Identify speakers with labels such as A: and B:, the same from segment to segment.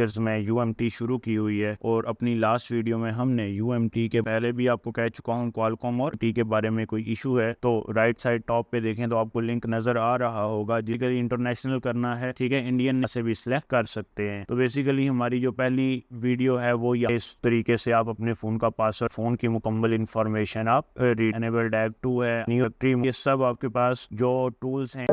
A: में यूएमटी शुरू की हुई है और अपनी लास्ट वीडियो में हमने यूएमटी के पहले भी आपको कह चुका हूँ क्वालकॉम और टी के बारे में कोई इशू है तो राइट साइड टॉप पे देखें तो आपको लिंक नजर आ रहा होगा। जिसके इंटरनेशनल करना है ठीक है, इंडियन से भी सिलेक्ट कर सकते हैं। तो बेसिकली हमारी जो पहली वीडियो है वो इस तरीके से आप अपने फोन का पासवर्ड, फोन की मुकम्मल इंफॉर्मेशन आप रीड, एनेबल डैग 2 है, न्यू एक्ट्रीम, ये सब आपके पास जो टूल्स हैं।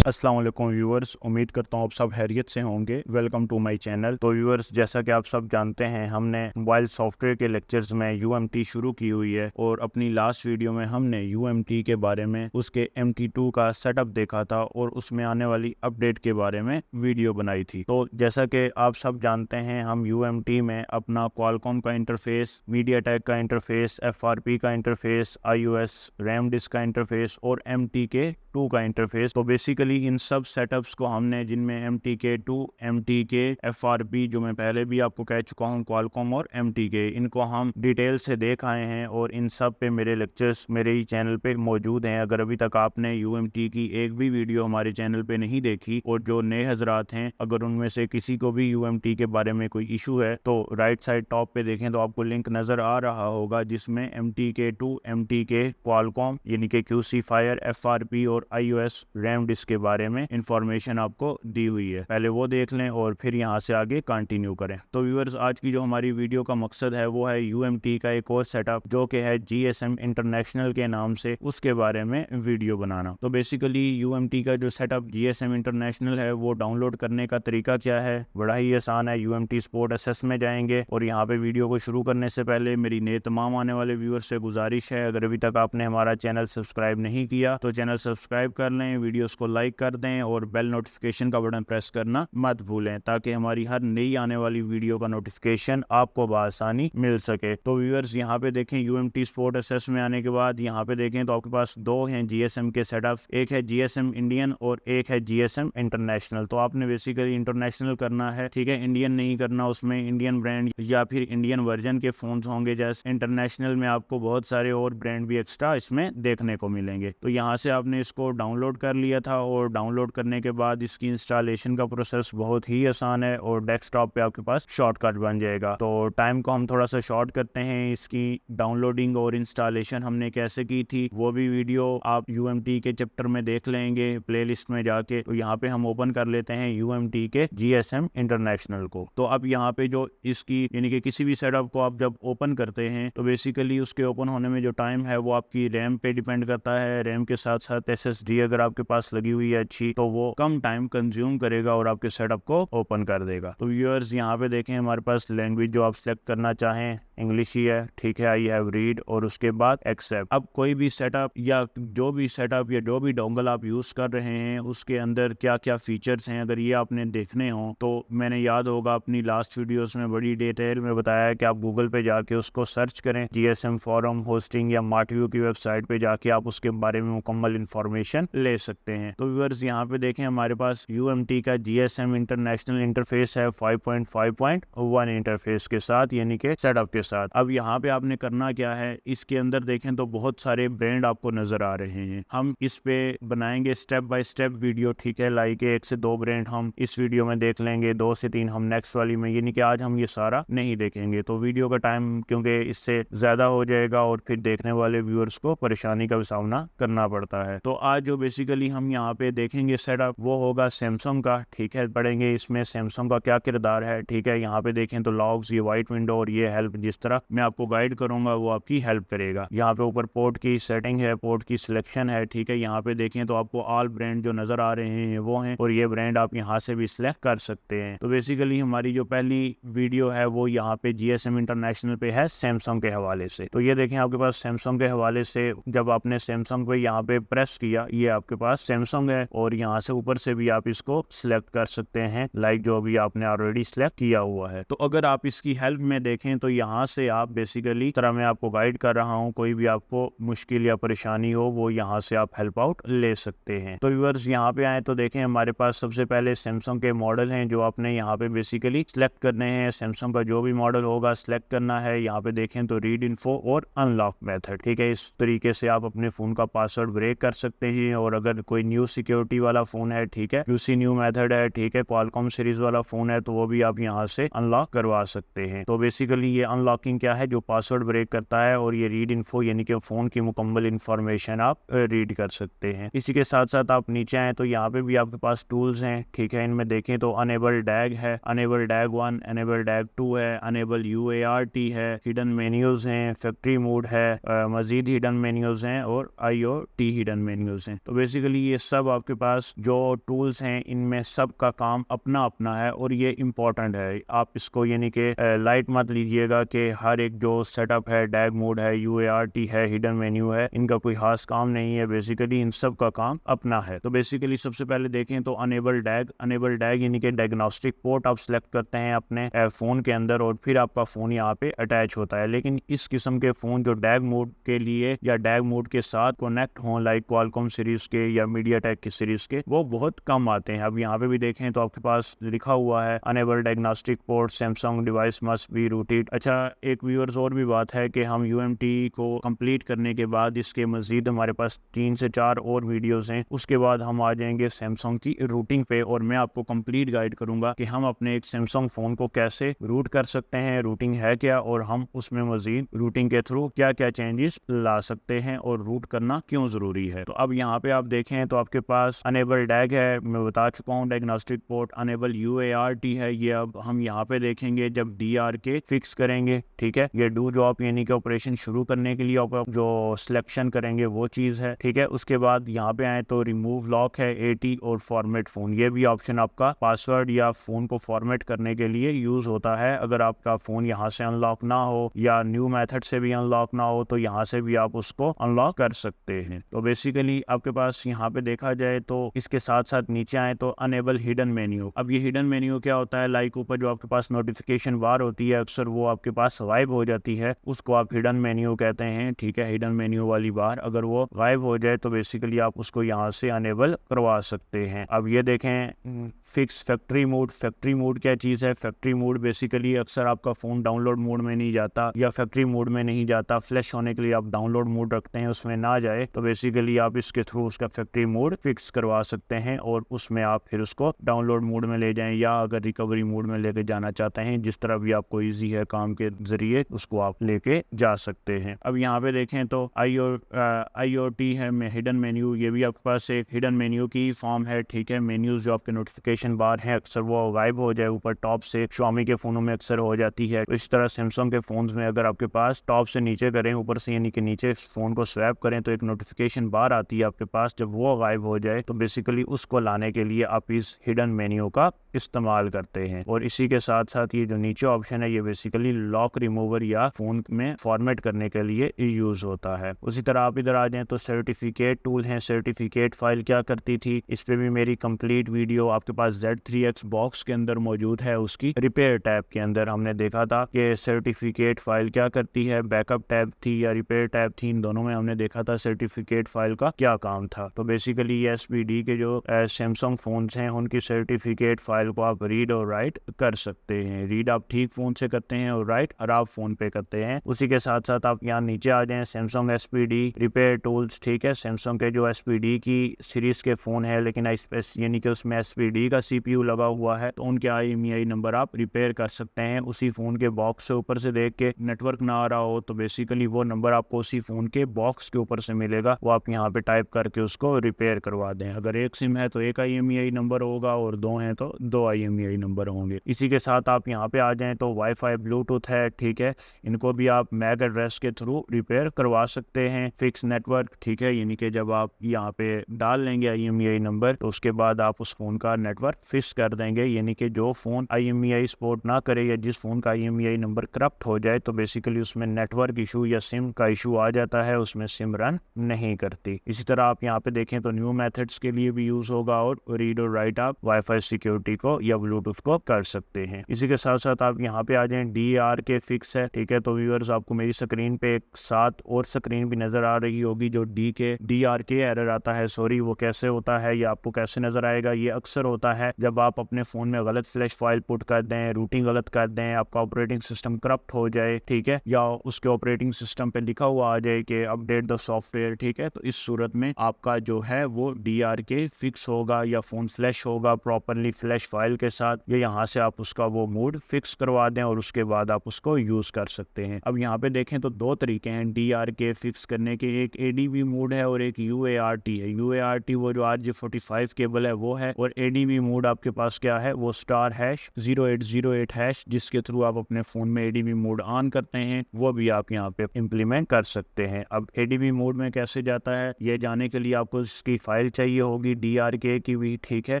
A: अस्सलाम वालेकुम व्यूअर्स, उम्मीद करता हूँ आप सब खैरियत से होंगे। Welcome to my channel. तो व्यूअर्स, जैसा कि आप सब जानते हैं हमने मोबाइल सॉफ्टवेयर के लेक्चर्स में यूएमटी शुरू की हुई है और अपनी लास्ट वीडियो में हमने यूएमटी के बारे में, उसके MT2 का सेटअप देखा था और उसमें आने वाली अपडेट के बारे में वीडियो बनाई थी। तो जैसा कि आप सब जानते हैं हम यूएमटी में अपना क्वालकॉम का इंटरफेस, मीडियाटेक का इंटरफेस, FRP का इंटरफेस, iOS रैम डिस्क का इंटरफेस और MTK2 का इंटरफेस, तो बेसिकली इन सब सेटअप्स को हमने, जिनमें MTK2, MTK, FRP जो मैं पहले भी आपको कह चुका हूं, क्वालकॉम और MTK, इनको हम डिटेल से देख आए हैं और इन सब पे मेरे लेक्चर्स मेरे ही चैनल पे मौजूद हैं। अगर अभी तक आपने UMT की एक भी वीडियो हमारे चैनल पे नहीं देखी और जो नए हजरात हैं अगर उनमें से किसी को भी UMT के बारे में कोई इशू है तो राइट साइड टॉप पे देखें तो आपको लिंक नजर आ रहा होगा जिसमें MTK2, MTK, क्वालकॉम यानी कि QC फायर, FRP और iOS रैम डिस्क के बारे में इंफॉर्मेशन आपको दी हुई है। पहले वो देख लें और फिर यहाँ से आगे कंटिन्यू करें। तो व्यूअर्स, आज की जो हमारी वीडियो का मकसद है वो है UMT का एक और सेटअप जो कि है GSM इंटरनेशनल के नाम से, उसके बारे में वीडियो बनाना। तो बेसिकली UMT का जो सेटअप GSM इंटरनेशनल है वो डाउनलोड करने का तरीका क्या है, बड़ा ही आसान है। UMT स्पोर्ट एसेस में जाएंगे और यहाँ पे वीडियो को शुरू करने से पहले मेरी नए तमाम आने वाले व्यूअर्स से गुजारिश है, अगर अभी तक आपने हमारा चैनल सब्सक्राइब नहीं किया तो चैनल सब्सक्राइब कर लें, वीडियोस को लाइक कर दें और बेल नोटिफिकेशन का बटन प्रेस करना मत भूलें ताकि हमारी हर नई आने वाली वीडियो का नोटिफिकेशन आपको बआसानी मिल सके। तो व्यूअर्स, यहाँ पे देखें UMT स्पोर्ट एसेस में आने के बाद यहाँ पे देखें तो आपके पास दो हैं GSM के सेटअप्स, एक है GSM इंडियन और एक है GSM इंटरनेशनल। तो आपने बेसिकली इंटरनेशनल करना है, ठीक है, इंडियन नहीं करना। उसमें इंडियन ब्रांड या फिर इंडियन वर्जन के फोन होंगे। जैसे इंटरनेशनल में आपको बहुत सारे और ब्रांड भी एक्स्ट्रा इसमें देखने को मिलेंगे। तो यहाँ से आपने इसको डाउनलोड कर लिया था और डाउनलोड करने के बाद इसकी इंस्टॉलेशन का प्रोसेस बहुत ही आसान है और डेस्कटॉप पे आपके पास शॉर्टकट बन जाएगा। तो टाइम को हम थोड़ा सा शॉर्ट करते हैं। इसकी डाउनलोडिंग और इंस्टॉलेशन हमने कैसे की थी वो भी वीडियो आप UMT के चैप्टर में देख लेंगे प्लेलिस्ट में जाके। तो यहाँ पे हम ओपन कर लेते हैं UMT के GSM इंटरनेशनल को। तो अब यहाँ पे जो इसकी यानी कि किसी भी सेटअप को आप जब ओपन करते हैं तो बेसिकली उसके ओपन होने में जो टाइम है वो आपकी रैम पे डिपेंड करता है। रैम के साथ साथ SSD अगर आपके पास लगी हुई है अच्छी तो वो कम टाइम कंज्यूम करेगा और आपके सेटअप को ओपन कर देगा। तो व्यूअर्स, यहाँ पे देखें हमारे पास लैंग्वेज जो आप सिलेक्ट करना चाहें इंग्लिश ही है, ठीक है, आई हैव रीड और उसके बाद एक्सेप्ट। अब कोई भी सेटअप या जो भी डोंगल आप यूज कर रहे हैं उसके अंदर क्या क्या फीचर्स हैं, अगर ये आपने देखने हो तो मैंने याद होगा अपनी लास्ट वीडियोस में बड़ी डिटेल में बताया है कि आप गूगल पे जाके उसको सर्च करें, GSM फोरम होस्टिंग या मार्टव्यू की वेबसाइट पे जाके आप उसके बारे में मुकम्मल इंफॉर्मेशन ले सकते हैं। तो व्यूअर्स, यहाँ पे देखें हमारे पास UMT का GSM इंटरनेशनल इंटरफेस है 5.5.1 इंटरफेस के साथ, यानी कि सेटअप के साथ। अब यहाँ पे आपने करना क्या है, इसके अंदर देखें तो बहुत सारे ब्रांड आपको नजर आ रहे हैं। हम इस पे बनाएंगे स्टेप बाय स्टेप वीडियो, ठीक है, लाइक 1 से 2 ब्रांड हम इस वीडियो में देख लेंगे, 2 से 3 हम नेक्स्ट वाली में, यानी कि आज हम ये सारा नहीं देखेंगे। तो वीडियो का टाइम क्योंकि इससे ज्यादा हो जाएगा और फिर देखने वाले व्यूअर्स को परेशानी का सामना करना पड़ता है। तो आज जो बेसिकली हम यहाँ पे देखेंगे सेटअप वो होगा सैमसंग का, ठीक है, पढ़ेंगे इसमें सैमसंग का क्या किरदार है, ठीक है। यहाँ पे देखें तो लॉग्स, ये व्हाइट विंडो और ये हेल्प, जिस तरह मैं आपको गाइड करूंगा वो आपकी हेल्प करेगा। यहाँ पे ऊपर पोर्ट की सेटिंग है, पोर्ट की सिलेक्शन है, ठीक है। यहाँ पे देखें तो आपको ऑल ब्रांड जो नजर आ रहे हैं वो हैं और ये ब्रांड आप यहाँ से भी सिलेक्ट कर सकते हैं। तो बेसिकली हमारी जो पहली वीडियो है वो यहाँ पे GSM इंटरनेशनल पे है सैमसंग के हवाले से। तो ये देखें आपके पास सैमसंग के हवाले से जब आपने सैमसंग पे यहाँ पे प्रेस किया दिया, ये आपके पास सैमसंग है और यहाँ से ऊपर से भी आप इसको सिलेक्ट कर सकते हैं, लाइक जो अभी आपने ऑलरेडी सिलेक्ट किया हुआ है। तो अगर आप इसकी हेल्प में देखें तो यहाँ से आप बेसिकली तरह मैं आपको गाइड कर रहा हूँ, कोई भी आपको मुश्किल या परेशानी हो वो यहाँ से आप हेल्प आउट ले सकते हैं। तो व्यूअर्स यहाँ पे आए तो देखें हमारे पास सबसे पहले सैमसंग के मॉडल हैं जो आपने यहाँ पे बेसिकली सिलेक्ट करने हैं। सैमसंग का जो भी मॉडल होगा सिलेक्ट करना है। यहाँ पे देखें तो रीड इन्फो और अनलॉक मेथड, ठीक है। इस तरीके से आप अपने फोन का पासवर्ड ब्रेक कर सकते हैं। और अगर कोई न्यू सिक्योरिटी वाला फोन है, ठीक है, यूसी न्यू मेथड है, ठीक है, क्वालकॉम सीरीज वाला फोन है, तो वो भी आप यहाँ से अनलॉक करवा सकते हैं। तो बेसिकली ये अनलॉकिंग क्या है, जो पासवर्ड ब्रेक करता है, और ये रीड इन्फो यानी कि फोन की मुकम्मल इंफॉर्मेशन आप रीड कर सकते हैं। इसी के साथ साथ आप नीचे आए तो यहाँ पे भी आपके पास टूल्स हैं, ठीक है। इनमें देखें तो अनेबल डैग है, अनेबल डैग 1, अनेबल डैग 2 है, अनेबल UART है, हिडन मेन्यूज हैं, फैक्ट्री मोड है, मजीद हिडन मेन्यूज हैं और IoT हिडन मेन्यूज हैं। तो बेसिकली ये सब आपके पास जो टूल्स हैं इनमें सब का काम अपना अपना है और ये इम्पोर्टेंट है। आप इसको यानी कि लाइट मत लीजिएगा कि हर एक जो सेटअप है, डैग मोड है, UART है, हिडन मेन्यू है, इनका कोई खास काम नहीं है। बेसिकली इन सब का काम अपना है। तो बेसिकली सबसे पहले देखें तो अनेबल डैग यानी कि डायग्नोस्टिक पोर्ट आप सिलेक्ट करते हैं अपने फोन के अंदर और फिर आपका फोन यहाँ पे अटैच होता है। लेकिन इस किस्म के फोन जो डैग मोड के लिए या डैग मोड के साथ कनेक्ट हों, लाइक क्वालकॉम सीरीज के या मीडियाटेक की सीरीज के, वो बहुत कम आते हैं। अब यहाँ पे भी देखें तो आपके पास लिखा हुआ है enable diagnostic port, Samsung device must be rooted. अच्छा, एक व्यूअर्स और भी बात है कि हम UMT को कंप्लीट करने के बाद इसके मजीद हमारे पास 3 से 4 और वीडियोस हैं। उसके बाद हम आ जाएंगे सैमसंग की रूटिंग पे और मैं आपको कंप्लीट गाइड करूंगा कि हम अपने एक सैमसंग फोन को कैसे रूट कर सकते हैं, रूटिंग है क्या, और हम उसमें मजीद रूटिंग के थ्रू क्या क्या चेंजेस ला सकते हैं और रूट करना क्यों जरूरी है। तो अब यहाँ पे आप देखें तो आपके पास अनेबल डैग है, मैं बता चुका हूँ, डायग्नोस्टिक पोर्ट, अनेबल UART है। ये अब हम यहाँ पे देखेंगे जब DRK फिक्स करेंगे, ठीक है। ये डू जॉब यानी कि ऑपरेशन शुरू करने के लिए आप जो सिलेक्शन करेंगे वो चीज है, ठीक है। उसके बाद यहाँ पे आए तो रिमूव लॉक है, AT और फॉर्मेट फोन, ये भी ऑप्शन आपका पासवर्ड या फोन को फॉर्मेट करने के लिए यूज होता है। अगर आपका फोन यहाँ से अनलॉक ना हो या न्यू मेथड से भी अनलॉक ना हो तो यहाँ से भी आप उसको अनलॉक कर सकते हैं। तो बेसिकली आपके पास यहाँ पे देखा जाए तो इसके साथ साथ नीचे आए तो अनेबल हिडन मेन्यू। अब ये हिडन मेन्यू क्या होता है, लाइक ऊपर जो आपके पास नोटिफिकेशन बार होती है अक्सर वो आपके पास गायब हो जाती है, उसको आप हिडन मेन्यू कहते हैं, ठीक है। हिडन मेन्यू वाली बार अगर वो गायब हो जाए तो बेसिकली आप उसको यहाँ से अनेबल करवा सकते हैं। अब ये देखें fix factory mode. Factory mode क्या चीज है, फैक्ट्री मोड बेसिकली अक्सर आपका फोन डाउनलोड मोड में नहीं जाता या फैक्ट्री मोड में नहीं जाता, फ्लैश होने के लिए आप डाउनलोड मोड रखते हैं उसमें ना जाए, तो बेसिकली आप इसके थ्रू उसका फैक्ट्री मोड फिक्स करवा सकते हैं और उसमें आप फिर उसको डाउनलोड मोड में ले जाएं या अगर रिकवरी मोड में लेके जाना चाहते हैं, जिस तरह भी आपको इजी है काम के जरिए उसको आप लेके जा सकते हैं। अब यहाँ पे देखें तो IoT है हिडन मेन्यू, ये भी आपके पास एक हिडन मेन्यू की फॉर्म है, ठीक है। मेन्यूज जो आपके नोटिफिकेशन बार है अक्सर वो गायब हो जाए ऊपर टॉप से, Xiaomi के फोनों में अक्सर हो जाती है। इस तरह सैमसंग के फोन्स में अगर आपके पास टॉप से नीचे करें, ऊपर से यानी कि नीचे फोन को स्वैप करें तो एक नोटिफिकेशन बार आती है आपके पास, जब वो गायब हो जाए तो बेसिकली उसको लाने के लिए आप इस हिडन मेन्यू का इस्तेमाल करते हैं। और इसी के साथ साथ ये जो नीचे ऑप्शन है ये बेसिकली लॉक रिमूवर या फोन में फॉर्मेट करने के लिए यूज होता है। उसी तरह आप इधर आ जाएं तो सर्टिफिकेट टूल है। सर्टिफिकेट फाइल क्या करती थी, इस पे भी मेरी कंप्लीट वीडियो आपके पास Z3X बॉक्स के अंदर मौजूद है। उसकी रिपेयर टैब के अंदर हमने देखा था कि सर्टिफिकेट फाइल क्या करती है, बैकअप टैब थी या रिपेयर टैब थी, इन दोनों में हमने देखा था सर्टिफिकेट फाइल का क्या काम था। तो बेसिकली SPD के जो सैमसंग फोन्स हैं उनकी सर्टिफिकेट फाइल को आप रीड और राइट कर सकते हैं। रीड आप ठीक फोन से करते हैं और राइट खराब फोन पे करते हैं। उसी के साथ साथ आप यहाँ नीचे आ जाएं सैमसंग SPD रिपेयर टूल्स, ठीक है। सैमसंग के जो SPD की सीरीज के फोन है लेकिन यानी कि उसमें SPD का CPU लगा हुआ है तो उनके IMEI नंबर आप रिपेयर कर सकते हैं। उसी फोन के बॉक्स से ऊपर से देख के नेटवर्क ना आ रहा हो तो बेसिकली वो नंबर आपको उसी फोन के बॉक्स के ऊपर से मिलेगा, वो आप यहाँ पे टाइप करके उसको रिपेयर करवा दें। अगर एक सिम है तो एक IMEI नंबर होगा और दो हैं तो दो IMEI नंबर होंगे। इसी के साथ आप यहाँ पे आ जाएं तो वाईफाई ब्लूटूथ है, ठीक है। इनको भी आप मैक एड्रेस के थ्रू रिपेयर करवा सकते हैं। फिक्स नेटवर्क, ठीक है, यानी कि जब आप यहाँ पे डाल लेंगे IMEI नंबर तो उसके बाद आप उस फोन का नेटवर्क फिक्स कर देंगे, यानी कि जो फोन IMEI सपोर्ट ना करे या जिस फोन का IMEI नंबर करप्ट हो जाए तो बेसिकली उसमें नेटवर्क इशू या सिम का इशू आ जाता है, उसमें सिम रन नहीं करती। इसी तरह आप यहाँ पे देखें तो न्यू मेथड्स के लिए भी यूज होगा और रीड और राइट आप वाईफाई सिक्योरिटी को या ब्लूटूथ को कर सकते हैं। इसी के साथ साथ आप यहाँ पे आ जाएं, DRK फिक्स है, ठीक है। तो व्यूअर्स आपको मेरी स्क्रीन पे एक साथ और स्क्रीन भी नजर आ रही होगी जो DRK एरर आता है, सॉरी, वो कैसे होता है, ये आपको कैसे नजर आएगा। ये अक्सर होता है जब आप अपने फोन में गलत फ्लैश फाइल पुट कर दें, रूटिंग गलत कर दें, आपका ऑपरेटिंग सिस्टम करप्ट हो जाए, ठीक है, या उसके ऑपरेटिंग सिस्टम पे लिखा हुआ आ जाए कि अपडेट द सॉफ्टवेयर, ठीक है। तो इस सूरत में आपका जो है वो DRK फिक्स होगा या फोन फ्लैश होगा प्रॉपरली फ्लैश फाइल के साथ, या यहाँ से आप उसका वो मोड फिक्स करवा दें और उसके बाद आप उसको यूज कर सकते हैं। अब यहाँ पे देखें तो दो तरीके हैं DRK फिक्स करने के, एक ADB मोड है और एक UART है। UART वो जो RJ45 केबल है वो है, और ADB मोड आपके पास क्या है, वो *0808#, जिसके थ्रू आप अपने फोन में ADB मोड ऑन करते हैं, वो भी आप यहाँ पे इम्प्लीमेंट कर सकते हैं। अब ADB मोड में कैसे जाता है ये जाने के लिए आपको इसकी फाइल चाहिए होगी DRK की भी, ठीक है,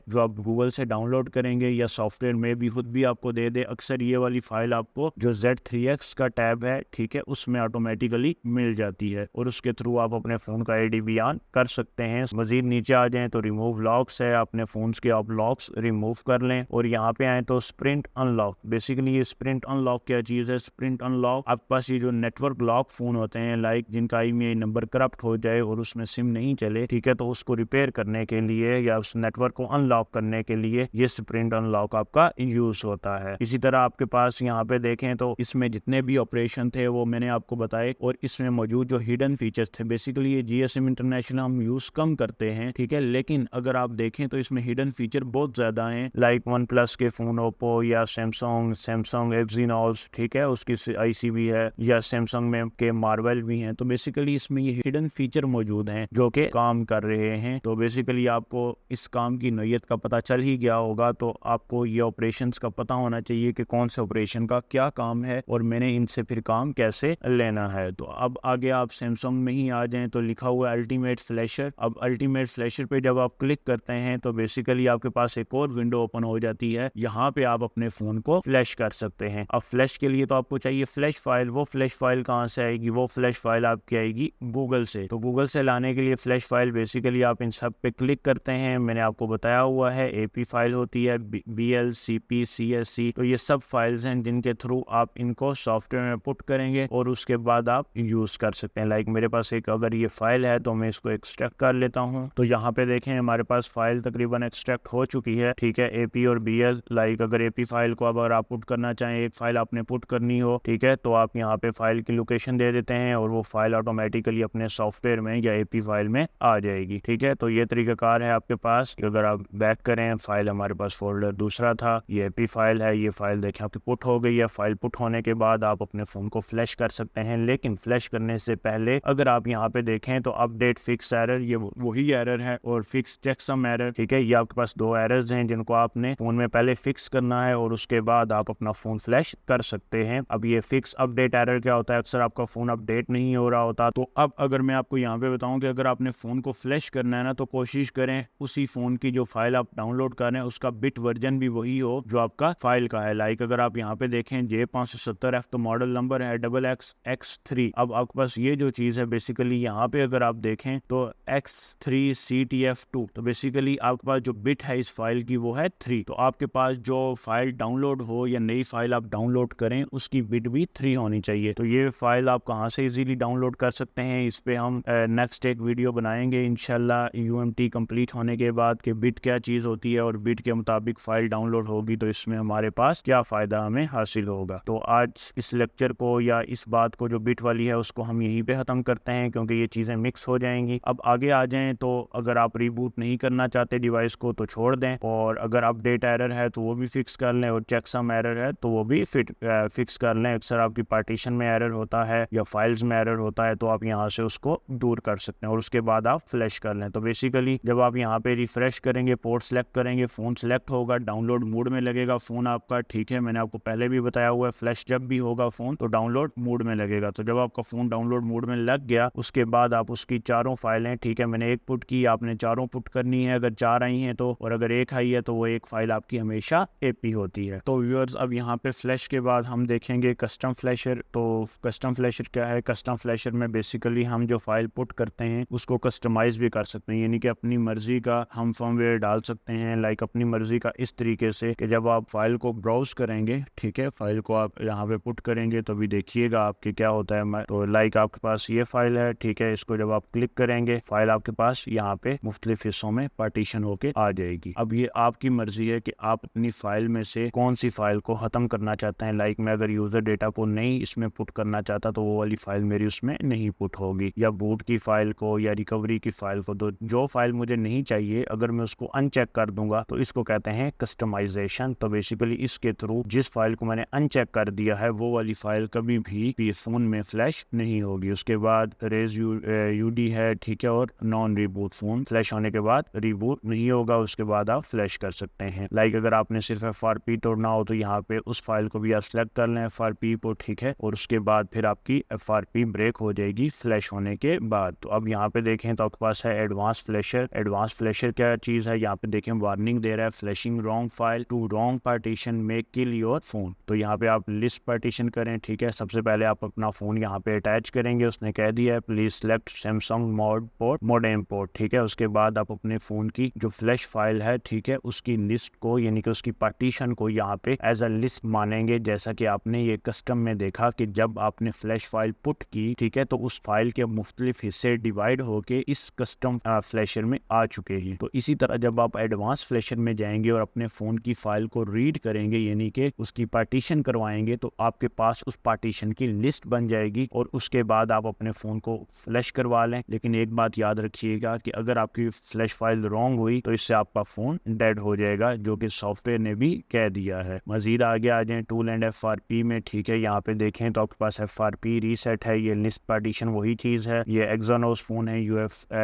A: जो आप गूगल से डाउनलोड करेंगे या सॉफ्टवेयर में भी खुद भी आपको दे दे। अक्सर ये वाली फाइल आपको जो Z3X का टैब है, ठीक है, उसमें ऑटोमेटिकली मिल जाती है और उसके थ्रू आप अपने फोन का ADB ऑन कर सकते हैं। मजीद नीचे आ जाएं तो रिमूव लॉक्स है, अपने फोन के आप लॉक्स रिमूव कर लें, और यहाँ पे आए तो स्प्रिंट अनलॉक। बेसिकली ये स्प्रिंट अनलॉक क्या चीज है? स्प्रिंट अनलॉक आपके पास ये जो नेटवर्क लॉक फोन होते हैं, लाइक जिनका IMEI नंबर करप्ट हो जाए और उसमें सिम नहीं चले, ठीक है, तो उसको रिपेयर करने के लिए या उस नेटवर्क को अनलॉक करने के लिए ये स्प्रिंट अनलॉक आपका यूज होता है। इसी तरह आपके पास यहाँ पे देखें तो इसमें जितने भी ऑपरेशन थे वो मैंने आपको बताए, और इसमें मौजूद जो हिडन फीचर्स थे, बेसिकली ये GSM इंटरनेशनल हम यूज कम करते हैं, ठीक है, लेकिन अगर आप देखें तो इसमें हिडन फीचर बहुत ज्यादा हैं, लाइक OnePlus के फोन, ओप्पो या सैमसंग एक्जीनोस, ठीक है, उसकी IC भी है, या सैमसंग में के मार्वल भी हैं। तो बेसिकली इसमें ये हिडन फीचर मौजूद हैं जो कि काम कर रहे हैं। तो बेसिकली आपको इस काम की नोयत का पता चल ही गया होगा, तो आपको ये ऑपरेशंस का पता होना चाहिए कि कौन से ऑपरेशन का क्या काम है और मैंने इनसे फिर काम कैसे लेना है। तो अब आगे आप सैमसंग में ही आ जाएं तो लिखा हुआ है अल्टीमेट फ्लैशर। अब अल्टीमेट फ्लैशर पे जब आप क्लिक करते हैं तो बेसिकली आपके पास एक और विंडो ओपन हो जाती है, यहाँ पे आप अपने फोन को फ्लैश कर सकते हैं। अब फ्लैश के लिए तो आपको चाहिए फ्लैश फाइल। वो फ्लैश फाइल कहाँ से आएगी? वो फ्लैश फाइल आपकी आएगी गूगल से। तो गूगल से लाने के लिए फ्लैश फाइल बेसिकली आप इन सब पे क्लिक करते हैं, मैंने आपको बताया हुआ है AP फाइल होती है, BL, CP, CSC, तो ये सब फाइल्स हैं जिनके थ्रू आप इनको सॉफ्टवेयर में पुट करेंगे और उसके बाद आप यूज कर सकते हैं। लाइक मेरे पास एक अगर ये फाइल है तो मैं इसको एक्सट्रैक्ट कर लेता हूँ। तो यहाँ पे देखें हमारे पास फाइल तकरीबन एक्सट्रैक्ट हो चुकी है, ठीक है, AP और BL। लाइक अगर AP फाइल को अगर आप पुट करना चाहें, एक फाइल आपने पुट करनी हो, ठीक है, तो आप यहाँ पे फाइल की लोकेशन दे देते हैं और वो फाइल ऑटोमेटिकली अपने सॉफ्टवेयर में या AP फाइल में आ जाएगी, ठीक है। तो ये तरीकाकार है आपके पास। अगर आप बैक करें, फाइल हमारे पास फोल्डर दूसरा था, ये AP फाइल है, ये फाइल देखें आपकी पुट हो गई है। फाइल पुट होने के बाद आप अपने फोन को फ्लैश कर सकते हैं, लेकिन फ्लैश करने से पहले अगर आप यहाँ पे देखें तो अपडेट फिक्स एरर, ये वही एरर है, और फिक्स चेकसम एरर, ठीक है, ये आपके पास दो एरर्स हैं जिनको आपने फोन में पहले फिक्स करना है और उसके बाद आप अपना फोन फ्लैश कर सकते हैं। अब ये फिक्स अपडेट एरर क्या होता है? अक्सर आपका फोन अपडेट नहीं हो रहा होता। तो अब अगर मैं आपको यहाँ पे बताऊं कि अगर आपने फोन को फ्लैश करना है ना, तो कोशिश करें उसी फोन की जो फाइल आप डाउनलोड कर रहे हैं उसका बिट वर्जन भी वही हो जो आपका फाइल का है। लाइक अगर आप यहाँ पे देखें J570F तो मॉडल नंबर है XXX3। अब आपके पास ये जो चीज है बेसिकली यहाँ पे अगर आप देखें तो X3CTF2, तो बेसिकली आपके पास जो बिट है इस फाइल की वो है 3। तो आपके पास जो फाइल डाउनलोड हो या नई फाइल आप डाउनलोड करें उसकी बिट भी 3 होनी चाहिए। तो ये फाइल आप कहाँ से इजीली डाउनलोड कर सकते हैं, इस पे हम नेक्स्ट एक वीडियो बनाएंगे इंशाल्लाह UMT कंप्लीट होने के बाद कि बिट क्या चीज होती है और बिट के मुताबिक फाइल डाउनलोड होगी तो इसमें हमारे पास क्या फायदा हमें हासिल होगा। तो आज इस लेक्चर को या इस बात को जो बिट वाली है उसको हम यहीं पे खत्म करते हैं क्योंकि ये चीजें मिक्स हो जाएंगी। अब आगे आ जाएं तो अगर आप रिबूट नहीं करना चाहते डिवाइस को तो छोड़ दें, और अगर अपडेट एरर है तो वो भी फिक्स कर लें, और चेकसम एरर है तो वो भी फिक्स कर लें। अक्सर आपकी पार्टीशन में एरर होता है या फाइल्स में एरर होता है तो आप यहाँ से उसको दूर कर सकते हैं और उसके बाद आप फ्लैश कर लें। तो बेसिकली जब आप यहाँ पे रिफ्रेश करेंगे, पोर्ट सेलेक्ट करेंगे, फोन सेलेक्ट होगा, डाउनलोड मोड में लगेगा फोन आपका, ठीक है, मैंने आपको पहले भी बताया हुआ है फ्लैश जब भी होगा फोन तो डाउनलोड मोड में लगेगा। तो जब आपका फोन डाउनलोड मोड में लग गया उसके बाद आप उसकी चारों फाइलें, ठीक है, मैंने एक पुट की, आपने चारों पुट करनी है अगर 4 आई हैं तो, और अगर एक आई है तो वो एक फाइल आपकी हमेशा AP होती है। तो व्यूअर्स अब यहाँ पे फ्लैश के बाद हम देखेंगे कस्टम फ्लैशर। तो कस्टम फ्लैशर क्या है? कस्टम फ्लैशर में बेसिकली हम जो फाइल पुट करते हैं उसको कस्टमाइज भी कर सकते हैं, यानी कि अपनी मर्जी का हम फर्मवेयर डाल सकते हैं, लाइक अपनी मर्जी का इस तरीके से कि जब आप फाइल को ब्राउज करेंगे, ठीक है, फाइल को आप यहाँ पे पुट करेंगे तो भी देखिएगा आपके क्या होता है। तो लाइक आपके पास ये फाइल है, ठीक है, इसको जब आप क्लिक करेंगे फाइल आपके पास यहाँ पे मुख्तलिफ हिस्सों में पार्टीशन होके आ जाएगी। अब ये आपकी मर्जी है कि आप अपनी फाइल में से कौन सी फाइल को खत्म करना चाहते हैं। लाइक मैं अगर यूजर डेटा को नहीं इसमें पुट करना चाहता तो वो वाली फाइल मेरी उसमें नहीं पुट होगी, या बूट की फाइल को या रिकवरी की फाइल को। तो जो फाइल मुझे नहीं चाहिए अगर मैं उसको अनचेक कर दूंगा तो इसको कहते हैं कस्टमाइजेशन। तो बेसिकली इसके थ्रू जिस फाइल को मैंने अनचेक कर दिया है वो वाली फाइल कभी भी फोन में फ्लैश नहीं होगी। उसके बाद रेज यूडी है, ठीक है, और नॉन रिबूट फोन फ्लैश होने के बाद रिबूट नहीं होगा, उसके बाद आप फ्लैश कर सकते हैं। लाइक अगर आपने सिर्फ FRP तोड़ना हो तो यहाँ पे उस फाइल को भी आप सेलेक्ट कर लें FRP को, ठीक है, और उसके बाद फिर आपकी FRP ब्रेक हो जाएगी फ्लैश होने के बाद। तो अब यहाँ पे देखें तो आपके पास है एडवांस फ्लैशर। एडवांस फ्लैशर क्या चीज है, यहाँ पे देखें वार्निंग दे रहा है flashing wrong file to wrong partition में किल योर फोन। तो यहाँ पे आप लिस्ट पार्टीशन करें, ठीक है। सबसे पहले आप अपना फोन यहाँ पे अटैच करेंगे, उसने कह दिया है please select Samsung mod port modem port, ठीक है। उसके बाद आप अपने फोन की जो फ्लैश फाइल है, ठीक है, उसकी लिस्ट को यानी कि उसकी पार्टीशन को यहाँ पे एज अ लिस्ट मानेंगे। जैसा कि आपने ये कस्टम में देखा कि जब आपने फ्लैश फाइल पुट की, ठीक है, तो उस फाइल के मुख्तलिफ हिस्से डिवाइड होके इस कस्टम फ्लैशर में आ चुके हैं। तो इसी तरह जब आप एडवांस फ्लैशर में जाएंगे और अपने फोन की फाइल को रीड करेंगे यानी कि उसकी पार्टीशन करवाएंगे तो आपके पास उस पार्टीशन की लिस्ट बन जाएगी और उसके बाद आप अपने फोन को फ्लैश करवा लें। लेकिन एक बात याद रखिएगा कि अगर आपकी फ्लैश फाइल रॉन्ग हुई तो इससे आपका फोन डेड हो जाएगा, जो कि सॉफ्टवेयर ने भी कह दिया है। मजीद आगे आ जाए टूल एंड FRP में, ठीक है, यहाँ पे देखें तो आपके पास FRP रीसेट है, ये लिस्ट पार्टीशन वही चीज है। ये एक्सोनोस फोन है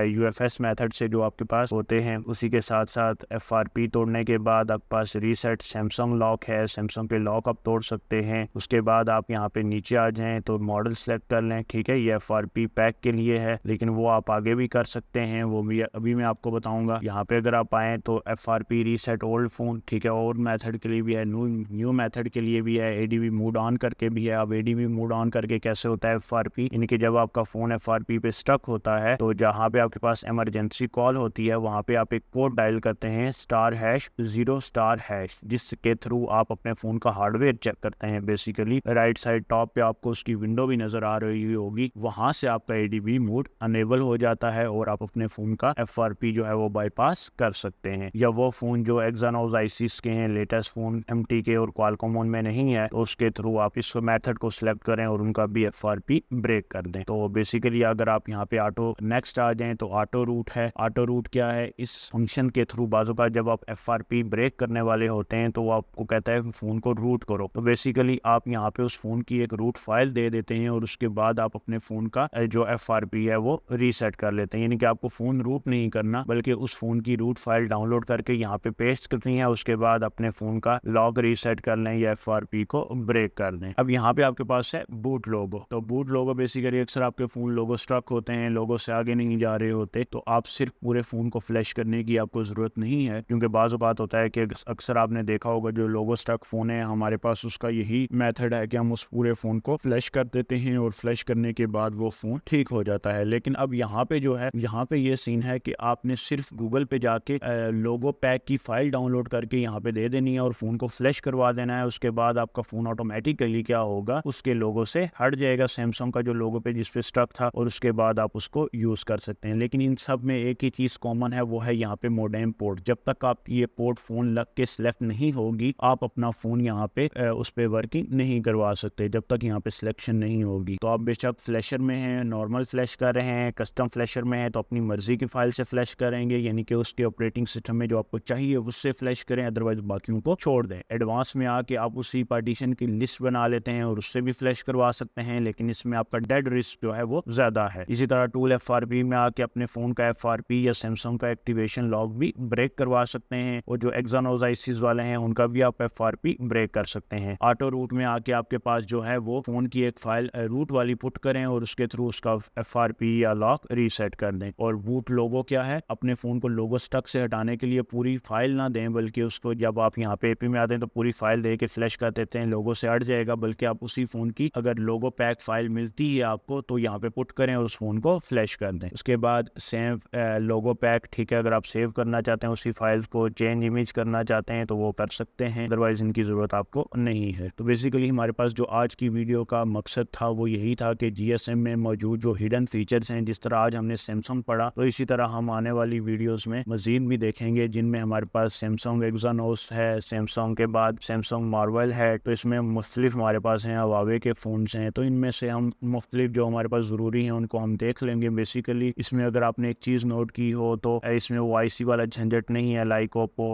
A: UFS मेथड से जो आपके पास होते हैं। उसी के साथ साथ FRP तोड़ने के बाद आपके पास रीसेट सैमसंग लॉक है, सैमसंग पे लॉक आप तोड़ सकते हैं। उसके बाद आप यहाँ पे नीचे आ जाएं तो मॉडल सेलेक्ट कर लें, ठीक है, ये FRP पैक के लिए है लेकिन वो आप आगे भी कर सकते हैं, वो भी अभी मैं आपको बताऊंगा। यहाँ पे अगर आप आए तो FRP रीसेट ओल्ड फोन, ठीक है, ओल्ड मेथड के लिए भी है, न्यू मेथड के लिए भी है, ADB मूड ऑन करके भी है। अब ADB मूड ऑन करके कैसे होता है FRP, यानी कि जब आपका फोन FRP पे स्टक होता है तो जहाँ पे आपके पास इमरजेंसी कॉल होती है वहाँ पे आप एक कोड डायल करते हैं *0*#, जिसके थ्रू आप अपने फोन का हार्डवेयर चेक करते हैं। बेसिकली राइट साइड टॉप पे आपको उसकी विंडो भी नजर आ रही होगी, वहां से आपका ADB मोड अनेबल हो जाता है और आप अपने फोन का FRP जो है वो बाईपास कर सकते हैं। या वो फोन जो एक्सानोस आईसीस के हैं, लेटेस्ट फोन MT के और क्वालकॉम में नहीं है, तो उसके थ्रू आप इस मेथड को सिलेक्ट करें और उनका भी FRP ब्रेक कर दें। तो बेसिकली अगर आप यहाँ पे ऑटो नेक्स्ट आ जाएं तो ऑटो रूट है। ऑटो रूट क्या है, इस फंक्शन के थ्रू बाजू का जब आप FRP ब्रेक करने वाले होते हैं तो वो आपको कहता है फोन को रूट करो। तो बेसिकली आप यहाँ पे उस फोन की एक रूट फाइल दे देते हैं और उसके बाद आप अपने फोन का जो FRP है वो रीसेट कर लेते हैं। यानी कि आपको फोन रूट नहीं करना बल्कि उस फोन की रूट फाइल डाउनलोड करके यहाँ पे पेस्ट करनी है, उसके बाद अपने फोन का लॉग रीसेट कर लें या FRP को ब्रेक कर दें। अब यहाँ पे आपके पास है बूट लोगो। तो बूट लोगो बेसिकली अक्सर आपके फोन लोगो स्ट्रक होते हैं, लोगो से आगे नहीं जा रहे होते, तो आप सिर्फ पूरे फोन को फ्लैश करने की आपको जरूरत नहीं है, क्योंकि बाज़ औक़ात होता है कि अक्सर आपने देखा होगा जो लोगो स्ट्रक फोन है हमारे पास उसका यही मेथड है कि हम उस पूरे फोन को फ्लैश कर देते हैं और फ्लैश करने के बाद वो फोन ठीक हो जाता है। लेकिन अब यहाँ पे जो है, यहाँ पे ये सीन है कि आपने सिर्फ गूगल पे जाके लोगो पैक की फाइल डाउनलोड करके यहाँ पे दे देनी है और फोन को फ्लैश करवा देना है। उसके बाद आपका फोन ऑटोमेटिकली क्या होगा, उसके लोगो से हट जाएगा, सैमसंग का जो लोगो पे जिस पे स्टक था, और उसके बाद आप उसको यूज कर सकते हैं। लेकिन इन सब में एक ही चीज कॉमन है, वो है यहाँ पे मोडेम पोर्ट। जब तक आपकी ये पोर्ट फोन लग के सिलेक्ट नहीं होगी आप अपना फोन यहाँ पे उस पे वर्किंग नहीं करवा सकते जब तक यहाँ पे सिलेक्शन नहीं होगी। तो आप बेशक फ्लैशर में हैं, नॉर्मल फ्लैश कर रहे हैं, कस्टम फ्लैशर में है तो अपनी मर्जी की फाइल से फ्लैश करेंगे, यानी कि उसके ऑपरेटिंग सिस्टम में जो आपको चाहिए उससे फ्लैश करें, अदरवाइज बाकियों को छोड़ दें। एडवांस में आके आप उसी पार्टीशन की लिस्ट बना लेते हैं और उससे भी फ्लैश करवा सकते हैं, लेकिन इसमें आपका डेड रिस्क जो है वो ज्यादा है। इसी तरह टूल FRP में आके अपने फोन का FRP या सैमसंग का एक्टिवेशन लॉग भी ब्रेक करवा सकते हैं, और जो एक्सानोस आईसीस वाले हैं उनका भी आप FRP ब्रेक कर सकते हैं। ऑटो रूट में आके आपके पास जो है वो फोन की एक फाइल रूट वाली पुट करें और उसके थ्रू उसका FRP या लॉक रीसेट कर दें। और बूट लोगो क्या है, अपने फोन को लोगो स्टक से हटाने के लिए पूरी फाइल ना दें, बल्कि उसको जब आप यहाँ पे AP में आते हैं तो पूरी फाइल दे के फ्लैश कर देते हैं, लोगो से हट जाएगा, बल्कि आप उसी फोन की अगर लोगो पैक फाइल मिलती है आपको तो यहाँ पे पुट करें और उस फोन को फ्लैश रिफ्रेश कर दें। उसके बाद सेव लोगो पैक, ठीक है, अगर आप सेव करना चाहते हैं उसी फाइल को, चेंज इमेज करना चाहते हैं तो वो कर सकते हैं, अदरवाइज इनकी ज़रूरत आपको नहीं है। तो बेसिकली हमारे पास जो आज की वीडियो का मकसद था वो यही था कि GSM में मौजूद जो हिडन फीचर्स हैं, जिस तरह आज हमने सैमसंग पढ़ा, तो इसी तरह हम आने वाली वीडियोस में मजीद भी देखेंगे, जिनमें हमारे पास सैमसंग एक्सानोस है, सैमसंग के बाद सैमसंग मार्वल है, तो इसमें मुख्तलिफ हमारे पास हैं हुआवे के फ़ोन्स हैं, तो इनमें से हम मुख्तलिफ जो हमारे पास ज़रूरी हैं उनको हम देख लेंगे। बेसिकली इसमें अगर आपने एक चीज़ नोट की हो तो इसमें वो IC वाला झंझट नहीं है, लाइक ओप्पो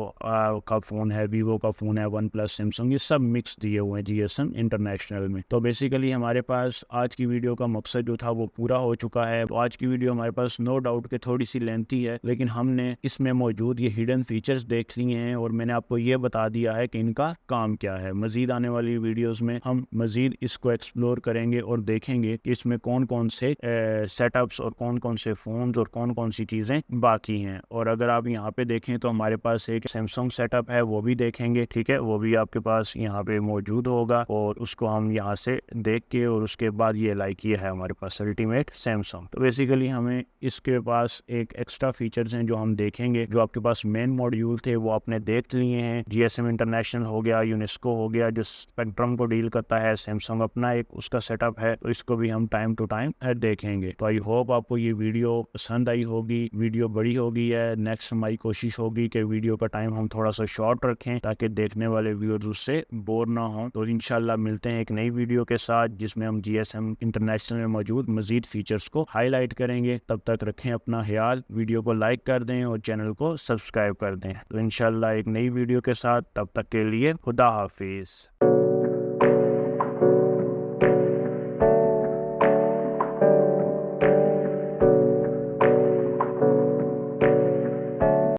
A: का फ़ोन है, वीवो का फ़ोन है, वन प्लस, सैमसंग, ये सब मिक्स दिए हुए हैं GSM इंटरनेशनल में। तो बेसिकली हमारे पास आज की वीडियो का मकसद जो था वो पूरा हो चुका है। तो आज की वीडियो हमारे पास नो डाउट के थोड़ी सी लेंथी है, लेकिन हमने इसमें मौजूद ये हिडन फीचर्स देख लिए हैं और मैंने आपको ये बता दिया है कि इनका काम क्या है। मजीद आने वाली वीडियोस में हम मजीद इसको एक्सप्लोर करेंगे और देखेंगे कि इसमें कौन कौन से सेटअप्स और कौन कौन से फ़ोन्स और कौन कौन सी चीज़ें बाकी हैं। और अगर आप यहाँ पे देखें तो हमारे पास एक सैमसंग सेटअप है, वो भी देखेंगे, ठीक है, वो भी आपके पास यहाँ पे मौजूद होगा और उसको हम यहाँ से देख के, और उसके बाद ये लाइक ये है हमारे पास अल्टीमेट सैमसंग। तो बेसिकली हमें इसके पास एक एक्स्ट्रा फीचर्स हैं जो हम देखेंगे। जो आपके पास मेन मॉड्यूल थे वो आपने देख लिए हैं, GSM इंटरनेशनल हो गया, यूनेस्को हो गया जो स्पेक्ट्रम को डील करता है, सैमसंग अपना एक उसका सेटअप है, तो इसको भी हम टाइम टू टाइम देखेंगे। तो आई होप आपको ये वीडियो पसंद आई होगी। वीडियो बड़ी हो गई है, नेक्स्ट हमारी कोशिश होगी कि वीडियो का टाइम हम थोड़ा सा शॉर्ट रखें ताकि देखने वाले व्यूअर्स उससे बोर ना हो। तो इंशाल्लाह मिलते हैं एक नई वीडियो के साथ जिसमें हम GSM इंटरनेशनल में मौजूद मजीद फीचर्स को हाईलाइट करेंगे। तब तक रखें अपना ख्याल, वीडियो को लाइक कर दें और चैनल को सब्सक्राइब कर दें। तो इंशाल्लाह एक नई वीडियो के साथ, तब तक के लिए खुदा हाफिज।